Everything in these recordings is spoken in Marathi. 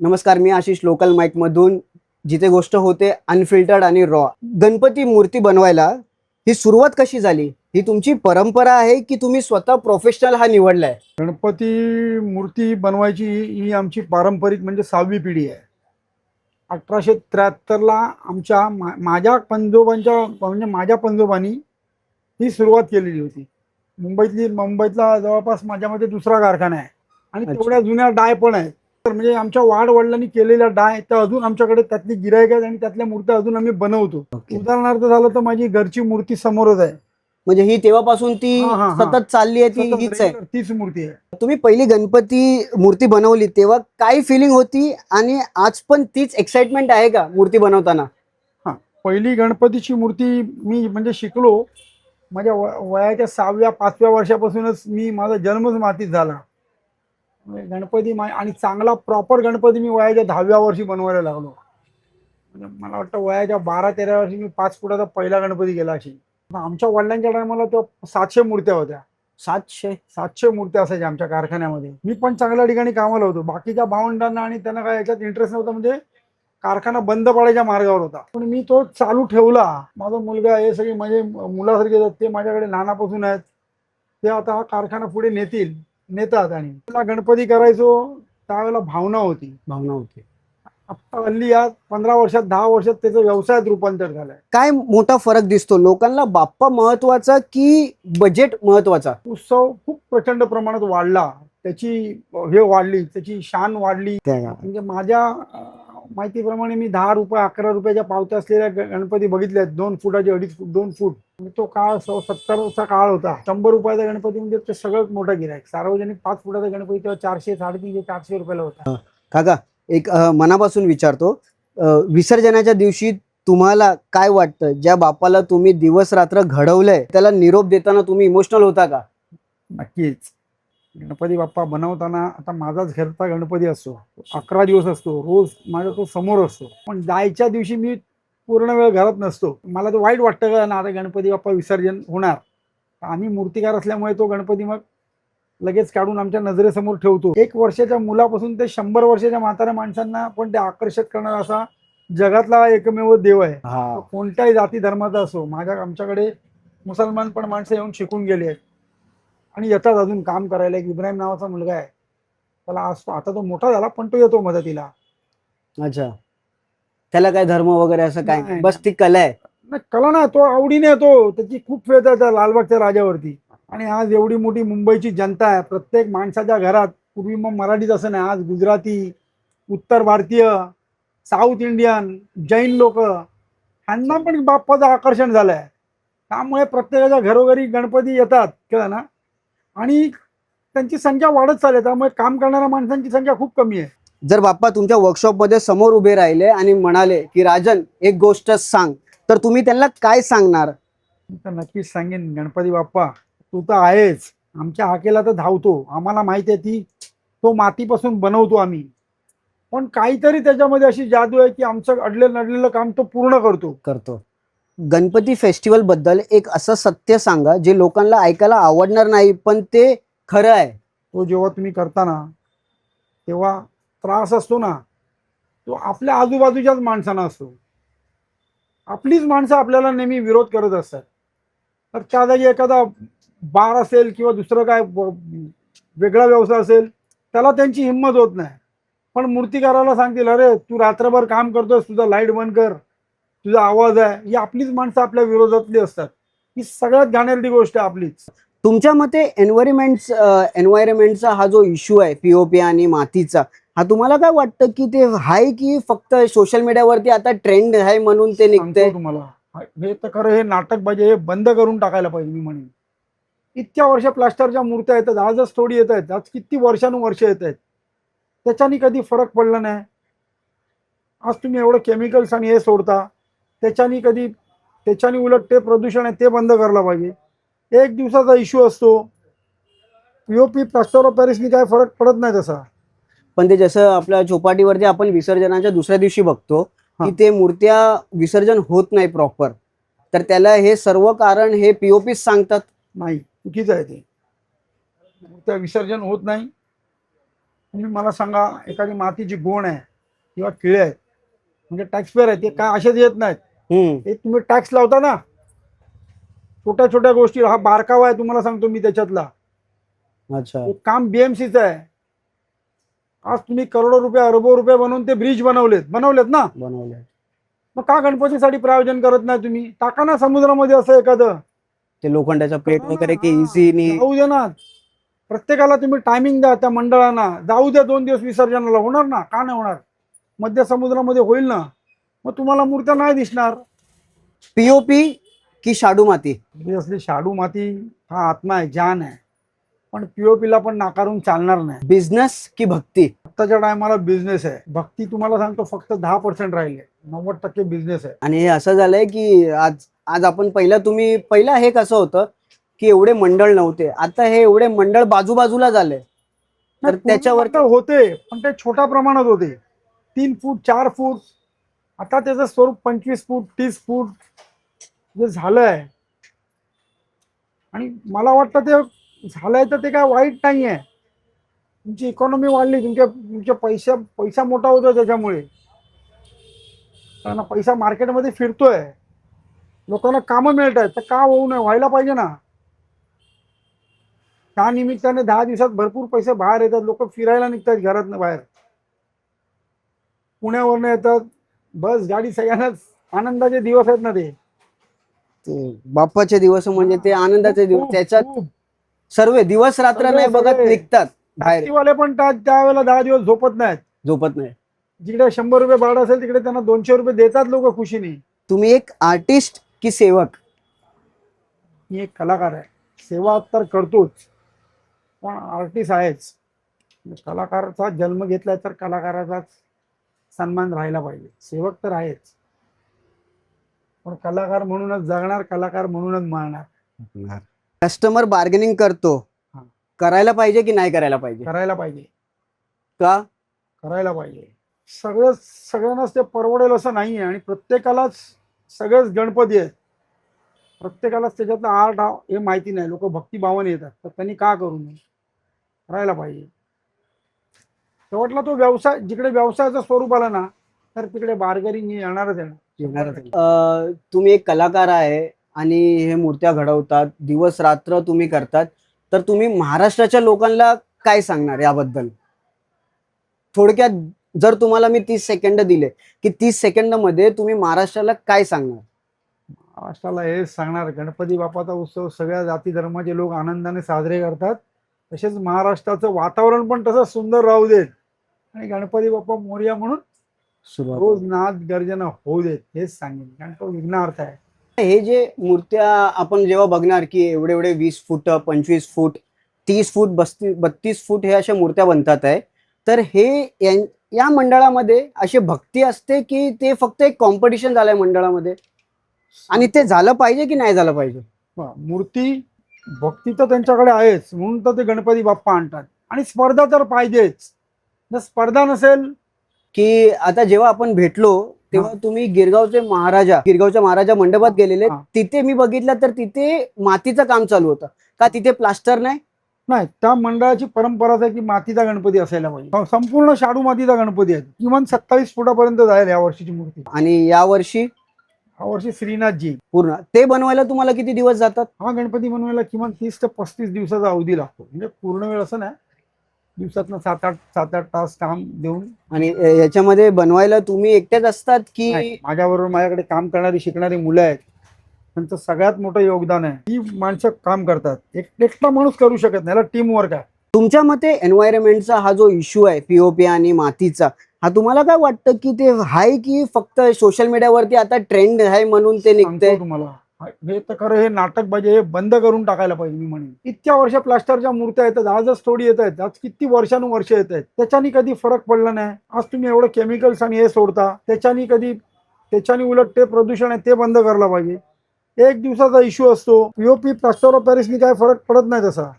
नमस्कार, मी आशिष लोकल माईक मधून. जिथे गोष्ट होते अनफिल्टर्ड आणि रॉ. गणपती मूर्ती बनवायला ही सुरुवात कशी झाली? ही तुमची परंपरा आहे की तुम्ही स्वतः प्रोफेशनल हा निवडलाय? गणपती मूर्ती बनवायची ही आमची पारंपरिक म्हणजे 6वी पिढी आहे. 1873ला आमच्या माझ्या पंजोबांच्या म्हणजे माझ्या पंजोबांनी ही सुरुवात केलेली होती. मुंबईतला जवळपास माझ्या मते दुसरा कारखाना आहे आणि अच्छा. तेवढ्या जुन्या डाय पण आहेत. तर म्हणजे आमच्या वाडवडिलांनी केलेल्या डाय तर अजून आमच्याकडे त्यातली गिऱ्हाईक आहेत आणि त्यातल्या मूर्त्या अजून आम्ही बनवतो. ओके. उदाहरणार्थ झालं तर माझी घरची मूर्ती समोरच आहे. म्हणजे ही तेव्हापासून ती हा हा हा सतत चालली आहे, ती सतत हीच आहे? रेग्युलर तीच मूर्ती आहे. तुम्ही पहिली गणपती मूर्ती बनवली तेव्हा काय फिलिंग होती आणि आज पण तीच एक्साइटमेंट आहे का मूर्ती बनवताना? हा, पहिली गणपतीची मूर्ती मी म्हणजे शिकलो माझ्या वयाच्या 6व्या-5व्या वर्षापासूनच. माझा जन्मच मातीत झाला. म्हणजे आणि चांगला प्रॉपर गणपती मी वयाच्या 10व्या वर्षी बनवायला लागलो. म्हणजे मला वाटतं वयाच्या 12-13 वर्षी मी 5 फुटाचा पहिला गणपती केला असेल. आमच्या वडिलांच्या टायमाला तेव्हा 700 मूर्त्या होत्या. 700? मूर्त्या असायच्या आमच्या कारखान्यामध्ये. मी पण चांगल्या ठिकाणी कामाला होतो. बाकीच्या भावंडांना आणि त्यांना काय याच्यात इंटरेस्ट नव्हता, म्हणजे कारखाना बंद पडायच्या मार्गावर होता. पण मी तो चालू ठेवला. माझा मुलगा हे सगळे म्हणजे मुलासारखे आहेत, ते माझ्याकडे लहानापासून आहेत. ते आता हा कारखाना पुढे नेतात. आणि त्याला गणपती करायचो त्यावेळेला भावना होती. आता हल्ली या 15 वर्षात 10 वर्षात त्याचं व्यवसायात रूपांतर झालंय. काय मोठा फरक दिसतो? लोकांना बाप्पा महत्वाचा की बजेट महत्वाचा? उत्सव खूप प्रचंड प्रमाणात वाढला. त्याची हे वाढली, त्याची शान वाढली. म्हणजे माझ्या माहितीप्रमाणे मी 10 रुपये 11 रुपयाच्या पावत्या असलेल्या गणपती बघितले आहेत. 2 फुटाचे, 2.5 फूट, 2 फूट. म्हणजे तो काळ 70चा काळ होता. 100 रुपयाचा गणपती म्हणजे ते सगळ्यात मोठा गिऱ्हाईक. सार्वजनिक 5 फुटाचा गणपती तेव्हा 400, 350, 400 रुपयाला होता. काका, एक मनापासून विचारतो, विसर्जनाच्या दिवशी तुम्हाला काय वाटतं? ज्या बाप्पाला तुम्ही दिवस रात्र घडवलंय त्याला निरोप देताना तुम्ही इमोशनल होता का? नक्कीच. गणपती बाप्पा बनवताना आता माझाच घरचा गणपती असतो, 11 दिवस असतो, रोज माझ्या तो समोर असतो. पण जायच्या दिवशी मी पूर्ण वेळ घरात नसतो. मला तो वाईट वाटतं का ना, आता गणपती बाप्पा विसर्जन होणार. आम्ही मूर्तिकार असल्यामुळे तो गणपती मग लगेच काढून आमच्या नजरेसमोर ठेवतो. 1 वर्षाच्या मुलापासून ते 100 वर्षाच्या म्हाताऱ्या माणसांना पण ते आकर्षित करणारा असा जगातला एकमेव देव आहे. तो कोणत्याही जाती धर्माचा असो. आमच्याकडे मुसलमान पण माणसं येऊन शिकून गेले आहेत आणि येतात अजून काम करायला. एक इब्राहिम नावाचा मुलगा आहे, त्याला आता तो मोठा झाला पण तो येतो मदतीला. अच्छा. त्याला काय धर्म वगैरे असं काय? नाही, बस ती कला आहे. नाही कला ना, तो आवडीने येतो. त्याची खूप फेथ आहे त्या लालबागच्या राजावरती. आणि आज एवढी मोठी मुंबईची जनता आहे, प्रत्येक माणसाच्या घरात पूर्वी मग मराठीच असं नाही, आज गुजराती, उत्तर भारतीय, साऊथ इंडियन, जैन लोक, ह्यांना पण बाप्पाचं आकर्षण झालंय. त्यामुळे प्रत्येकाच्या घरोघरी गणपती येतात कळलं ना. आणि त्यांची संख्या वाढत चालली, त्यामुळे काम करणाऱ्या माणसांची संख्या खूप कमी आहे. जर बाप्पा तुमच्या वर्कशॉप मध्ये समोर उभे राहिले आणि म्हणाले की राजन एक गोष्ट सांग, तर तुम्ही त्यांना काय सांगणार? मी तर नक्कीच सांगेन, गणपती बाप्पा तू तर आहेच, आमच्या हाकेला तर धावतो. आम्हाला माहिती आहे तो मातीपासून बनवतो आम्ही, पण काहीतरी त्याच्यामध्ये अशी जादू आहे की आमचं नडलेलं काम तो पूर्ण करतो. गणपती फेस्टिवल बद्दल एक असं सत्य सांगा जे लोकांना ऐकायला आवडणार नाही पण ते खरं आहे. तो जेव्हा तुम्ही करता ना, तेव्हा त्रास असतो ना, तो आपल्या आजूबाजूच्याच माणसांना असतो. आपलीच माणसं आपल्याला नेहमी विरोध करत असतात. तर त्या जागी एखादा बार असेल किंवा दुसरं काय वेगळा व्यवसाय असेल, त्याला त्यांची हिंमत होत नाही. पण मूर्तिकाराला सांगतील, अरे तू रात्रभर काम करतोस, तुझा लाईट बंद कर, तुझा आवाज आहे. ही आपलीच माणसं आपल्या विरोधातली असतात. ही सगळ्यात घाणेरडी गोष्ट आहे आपलीच. तुमच्या मते एन्व्हायरमेंटचा हा जो इश्यू आहे, पीओपी आणि मातीचा, हा तुम्हाला काय वाटतं की ते आहे की फक्त सोशल मीडियावरती आता ट्रेंड आहे म्हणून ते निघतंय? सांगतो तुम्हाला, हे तर खरं, हे नाटक पाहिजे, हे बंद करून टाकायला पाहिजे. मी म्हणेन, इतक्या वर्ष प्लास्टरच्या मूर्त्या येतात, आजच थोडी येत आहेत, आज किती वर्षानुवर्ष येत आहेत. त्याच्यानी कधी फरक पडला नाही. आज तुम्ही एवढं केमिकल्स आणि हे सोडता, त्याच्यानी उलट ते प्रदूषण आहे ते बंद करायला पाहिजे. एक दिवसाचा इश्यू असतो. पीओपी प्लास्टर ऑफ पॅरिसनी काय फरक पडत नाही तसा. पण ते जसं आपल्या चौपाटीवरती आपण विसर्जनाच्या दुसऱ्या दिवशी बघतो की ते मूर्त्या विसर्जन होत नाही प्रॉपर, तर त्याला हे सर्व कारण हे पीओपी सांगतात. नाही, चुकीचं आहे ते. मूर्त्या विसर्जन होत नाही. तुम्ही मला सांगा, एखादी मातीची गोण आहे, किंवा किळे आहेत म्हणजे टॅक्स पेअर आहेत, ते काय असेच येत नाहीत. हे तुम्ही टॅक्स लावता ना छोट्या छोट्या गोष्टी, हा बारकावा आहे तुम्हाला सांगतो मी त्याच्यातला. अच्छा. हे काम बीएमसीचं आहे. आज तुम्ही करोडो रुपये अरबो रुपये बनवून ते ब्रिज बनवलेत ना. बनवले मग का गणपतीसाठी प्रायोजन करत नाही तुम्ही? टाका ना समुद्रामध्ये असं एखादं. ते लोखंडाचा पेट करा ना, वगैरे की हा. इझीनी. जाऊ दे ना, प्रत्येकाला तुम्ही टायमिंग द्या त्या मंडळांना, जाऊ द्या 2 दिवस विसर्जनाला. होणार ना, का नाही होणार? मध्य समुद्रामध्ये होईल ना, मग तुम्हाला मूर्त्या नाही दिसणार. पीओपी की शाडू माती? असली शाडू माती हा आत्मा आहे, जान आहे, पण पीओपीला पण नाकारून चालणार नाही. बिझनेस की भक्ती? आत्ताच्या टायमाला बिझनेस आहे. भक्ती तुम्हाला सांगतो फक्त 10% राहिले, 90% बिझनेस आहे. आणि हे असं झालंय की आज आज आपण पहिला हे कसं होतं की एवढे मंडळ नव्हते, आता हे एवढे मंडळ बाजूबाजूला झाले. तर त्याच्यावर पूर्वी होते पण ते छोट्या प्रमाणात होते, 3 फूट 4 फूट. आता त्याचं स्वरूप 25 फूट 30 फूट जे झालंय. आणि मला वाटतं ते झालंय तर ते काय वाईट नाही आहे. तुमची इकॉनॉमी वाढली, तुमच्या पैसा मोठा होतो त्याच्यामुळे. कारण पैसा मार्केटमध्ये फिरतोय, लोकांना कामं मिळत आहेत, तर का होऊ नये? व्हायला पाहिजे ना. त्या निमित्ताने 10 दिवसात भरपूर पैसे बाहेर येतात, लोक फिरायला निघतात घरातनं बाहेर, पुण्यावरनं येतात, बस गाडी, सगळ्यांनाच आनंदाचे दिवस आहेत ना ते. बाप्पाचे दिवस म्हणजे ते आनंदाचे दिवस, खूप- त्याच्यात खूप. सर्व दिवस रात्र सगळे- नाही बघत, सगळे. निघतात बाहेर, टॅक्सीवाले पण त्यावेळेला 10 दिवस झोपत नाहीत. झोपत नाही. जिकडे 100 रुपये भाडं असेल तिकडे त्यांना 200 रुपये देतात लोक खुशीने. तुम्ही एक आर्टिस्ट की सेवक? मी एक कलाकार आहे, सेवा तर करतोच, पण आर्टिस्ट आहेच. कलाकाराचा जन्म घेतलाय तर कलाकाराचाच सन्मान राहायला पाहिजे. सेवक तर आहेच, पण कलाकार म्हणूनच जगणार, कलाकार म्हणूनच मारणार. कस्टमर बार्गेनिंग करतो, हा. करायला पाहिजे की नाही करायला पाहिजे? करायला पाहिजे, का? करायला पाहिजे. सगळ्यांनाच ते परवडेल असं नाही आहे, आणि प्रत्येकालाच सगळेच गणपती आहेत, प्रत्येकालाच त्याच्यातलं आर्ट हे माहिती नाही. लोक भक्तिभावाने येतात, तर त्यांनी का करू नये? करायला पाहिजे. शेवटला तो व्यवसाय, जिकडे व्यवसायाचं स्वरूप आला ना, तर तिकडे बार्गेनिंग येणारच येणार. तुम्ही एक कलाकार आहे आणि हे मूर्त्या घडवतात, दिवस रात्र तुम्ही करतात, तर तुम्ही महाराष्ट्राच्या लोकांना काय सांगणार याबद्दल? थोडक्यात जर तुम्हाला मी 30 सेकंद दिले की 30 सेकंद मध्ये तुम्ही महाराष्ट्राला काय सांगणार? महाराष्ट्राला हेच सांगणार, गणपती बाप्पाचा उत्सव सगळ्या जाती धर्माचे लोक आनंदाने साजरे करतात. तसेच महाराष्ट्राचं वातावरण पण तसं सुंदर राहू देत, आणि गणपती बाप्पा मोरया म्हणून रोज नाद गर्जना होऊ देत, हेच सांगेन, कारण तो विघ्नार्थ आहे. हे जे मूर्त्या आपण जेव्हा बघणार की एवढे एवढे 20 फूट 25 फूट 30 फूट 32 फूट हे अशा मूर्त्या बनतात आहे, तर हे या मंडळामध्ये अशी भक्ती असते की ते फक्त एक कॉम्पिटिशन झालंय मंडळामध्ये, आणि ते झालं पाहिजे की नाही झालं पाहिजे? मूर्ती भक्ती तर त्यांच्याकडे आहेच, म्हणून तर ते गणपती बाप्पा आणतात. आणि स्पर्धा तर पाहिजेच. जर स्पर्धा नसेल, की आता जेव्हा आपण भेटलो तेव्हा तुम्ही गिरगावच्या महाराजा मंडपात गेलेले, तिथे मी बघितलं तर तिथे मातीचं काम चालू होतं का? तिथे प्लास्टर नाही? नाही, त्या मंडळाची परंपराच आहे की मातीचा गणपती असायला पाहिजे. संपूर्ण शाडू मातीचा गणपती आहे, किमान 27 फुटापर्यंत जाईल या वर्षीची मूर्ती. आणि यावर्षी श्रीनाथजी पूर्ण ते बनवायला तुम्हाला किती दिवस जातात? हा गणपती बनवायला किमान 30 ते 35 दिवसाचा अवधी लागतो. म्हणजे पूर्ण वेळ असं नाही, दिवसातनं 7-8 तास काम देऊन. आणि याच्यामध्ये बनवायला तुम्ही एकटेच असतात की? माझ्याबरोबर माझ्याकडे काम करणारी शिकणारी मुलं आहेत, त्यांचं सगळ्यात मोठं योगदान आहे. ही माणसं काम करतात, एकटा माणूस करू शकत नाही, टीम वर्क आहे. तुमच्या मते एन्व्हायरमेंटचा हा जो इश्यू आहे पीओपी आणि मातीचा, हा तुम्हाला काय वाटतं की ते आहे की फक्त सोशल मीडियावरती आता ट्रेंड आहे म्हणून ते निघतंय? तुम्हाला हे तर खरं, हे नाटकबाजी हे बंद करून टाकायला पाहिजे. मी म्हणेन, इतक्या वर्ष प्लास्टरच्या मूर्त्या येतात, आजच थोडी येत आहेत, आज किती वर्षानुवर्ष येत आहेत, त्याच्यानी कधी फरक पडला नाही. आज तुम्ही एवढं केमिकल्स आणि हे सोडता, त्याच्यानी उलट ते प्रदूषण आहे ते बंद करायला पाहिजे. एक दिवसाचा इश्यू असतो, पीओपी प्लास्टर ऑफ पॅरिसनी काय फरक पडत नाही तसा.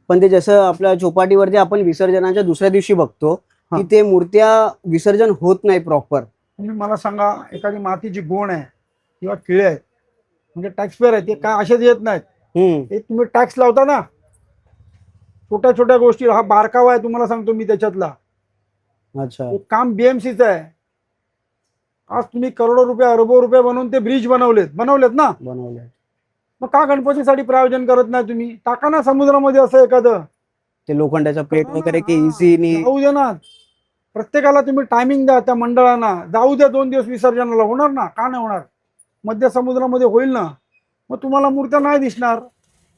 पण ते जसं आपल्या चौपाटीवरती आपण विसर्जनाच्या दुसऱ्या दिवशी बघतो की ते मूर्त्या विसर्जन होत नाही प्रॉपर. तुम्ही मला सांगा, एखादी मातीची गोण आहे किंवा किळे आहेत, म्हणजे टॅक्स पेअर आहे, ते काय असेच येत नाहीत. हे तुम्ही टॅक्स लावता ना छोट्या छोट्या गोष्टी, हा बारकावा आहे तुम्हाला सांगतो मी त्याच्यातला. अच्छा. हे काम बीएमसीचं आहे. आज तुम्ही करोडो रुपये अरबो रुपये बनवून ते ब्रिज बनवलेत ना. बनवलंय. मग का गणपतीसाठी प्रायोजन करत नाही तुम्ही? टाका ना समुद्रामध्ये असं एखादं. ते लोखंडाचा प्लेट करा ना, वगैरे की हा, इझीनी. जाऊ दे ना. प्रत्येकाला तुम्ही टायमिंग द्या त्या मंडळांना. जाऊ द्या 2 दिवस विसर्जनाला. होणार ना, का नाही होणार? मध्य समुद्रामध्ये होईल ना. मग तुम्हाला मूर्त्या नाही दिसणार.